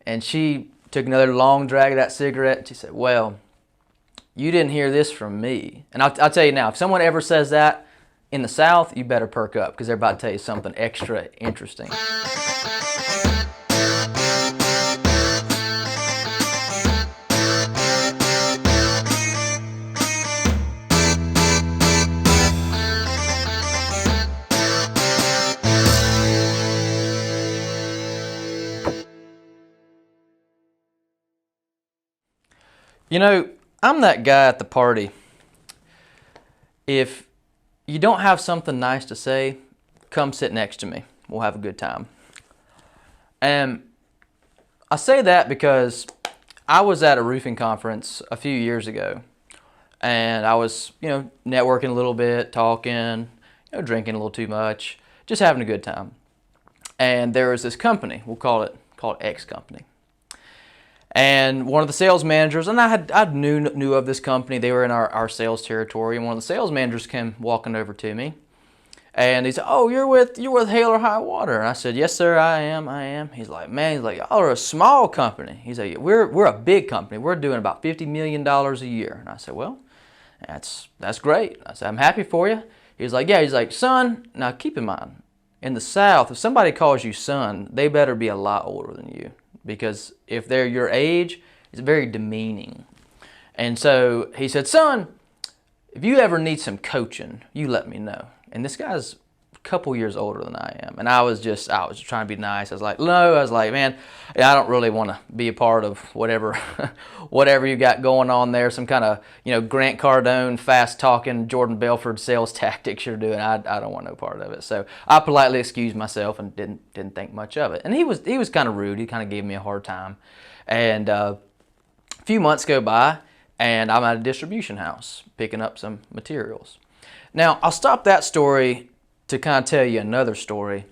And she took another long drag of that cigarette, and she said, well, you didn't hear this from me. And I'll tell you now, if someone ever says that in the South, you better perk up, because they're about to tell you something extra interesting. You know, I'm that guy at the party. If you don't have something nice to say, come sit next to me. We'll have a good time. And I say that because I was at a roofing conference a few years ago, and I was, networking a little bit, talking, drinking a little too much, just having a good time. And there was this company, we'll call it X company. And one of the sales managers, and I knew of this company. They were in our sales territory, and one of the sales managers came walking over to me, and he said, "Oh, you're with Hail or High Water." And I said, "Yes, sir, I am." He's like, "Man," y'all are a small company. He's like, "We're a big company. We're doing about $50 million a year." And I said, "Well, that's great." I said, "I'm happy for you." He's like, "Yeah." He's like, "Son, now keep in mind, in the South, if somebody calls you son, they better be a lot older than you. Because if they're your age, it's very demeaning." And so he said, "Son, if you ever need some coaching, you let me know." And this guy's a couple years older than I am. And I was trying to be nice. I was like, "No," I was like, "Man, I don't really want to be a part of whatever you got going on there. Some kind of, Grant Cardone, fast-talking, Jordan Belford sales tactics you're doing. I don't want no part of it." So I politely excused myself and didn't think much of it. And he was kind of rude. He kind of gave me a hard time. And a few months go by, and I'm at a distribution house picking up some materials. Now, I'll stop that story to kind of tell you another story.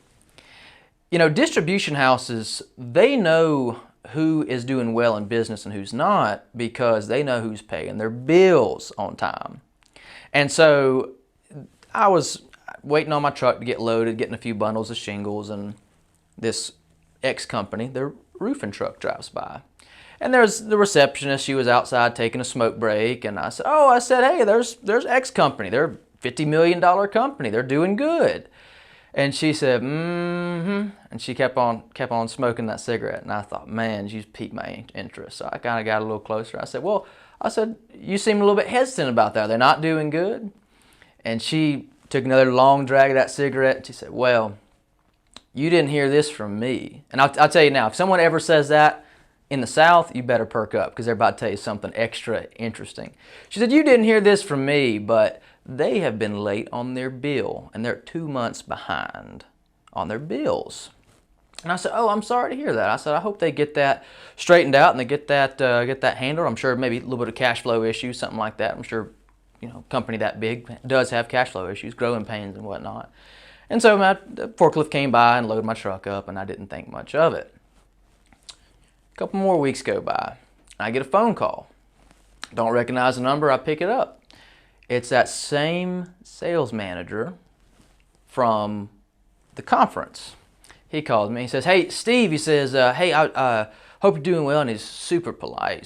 Distribution houses, they know who is doing well in business and who's not, because they know who's paying their bills on time. And so I was waiting on my truck to get loaded, getting a few bundles of shingles, and this X company, their roofing truck drives by. And there's the receptionist. She was outside taking a smoke break, and I said, "Hey, there's X company. They're a $50 million company. They're doing good." And she said, "Mm-hmm." And she kept on smoking that cigarette. And I thought, man, she's piqued my interest. So I kind of got a little closer. I said, "You seem a little bit hesitant about that. They're not doing good?" And she took another long drag of that cigarette, and she said, "Well, you didn't hear this from me." And I'll tell you now, if someone ever says that in the South, you better perk up, because they're about to tell you something extra interesting. She said, "You didn't hear this from me, but they have been late on their bill, and they're 2 months behind on their bills." And I said, "Oh, I'm sorry to hear that." I said, "I hope they get that straightened out and they get that handled. I'm sure maybe a little bit of cash flow issues, something like that. I'm sure, a company that big does have cash flow issues, growing pains and whatnot." And so my forklift came by and loaded my truck up, and I didn't think much of it. A couple more weeks go by. I get a phone call. Don't recognize the number. I pick it up. It's that same sales manager from the conference. He calls me. He says, "Hey, Steve," he says, "Hey, I hope you're doing well." And he's super polite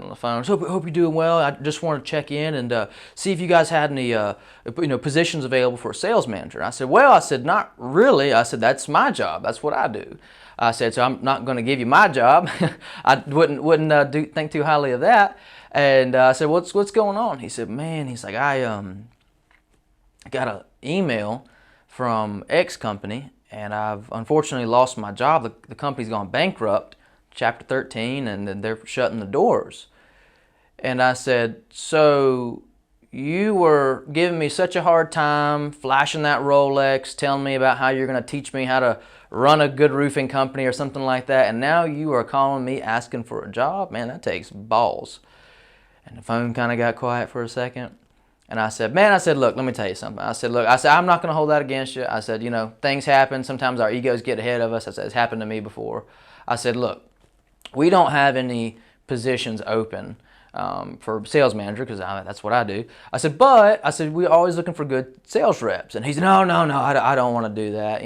on the phone. "So hope you're doing well. I just want to check in and see if you guys had any positions available for a sales manager." I said, "Well," "not really." I said, "That's my job. That's what I do." I said, "So I'm not going to give you my job." I wouldn't think too highly of that. And I said, what's going on?" He said, "Man," he's like, I got an email from X company, and I've unfortunately lost my job. The company's gone bankrupt, Chapter 13, and then they're shutting the doors." And I said, "So you were giving me such a hard time, flashing that Rolex, telling me about how you're going to teach me how to run a good roofing company or something like that, and now you are calling me asking for a job? Man, that takes balls." And the phone kind of got quiet for a second. And I said, "Look, let me tell you something." I said, "I'm not going to hold that against you." I said, "Things happen. Sometimes our egos get ahead of us." I said, "It's happened to me before." I said, "Look, we don't have any positions open for sales manager, because that's what I do. I said, but I said, we're always looking for good sales reps. And he said, no, I don't want to do that.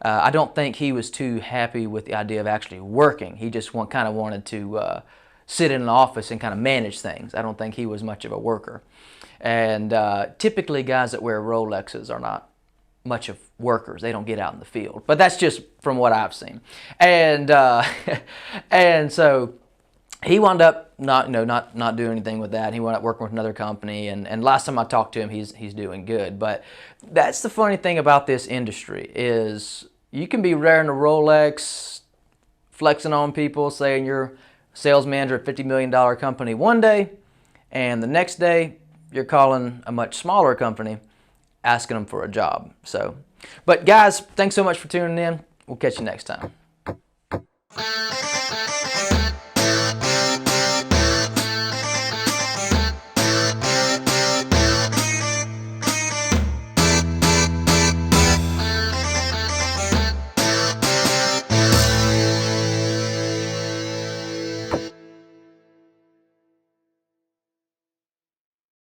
I don't think he was too happy with the idea of actually working. He just kind of wanted to sit in an office and kind of manage things. I don't think he was much of a worker. And typically guys that wear Rolexes are not much of workers. They don't get out in the field. But that's just from what I've seen. And and so he wound up not doing anything with that. He wound up working with another company, and last time I talked to him, he's doing good. But that's the funny thing about this industry is you can be wearing a Rolex, flexing on people, saying you're a sales manager at a $50 million company one day, and the next day you're calling a much smaller company asking them for a job. So, but guys, thanks so much for tuning in. We'll catch you next time.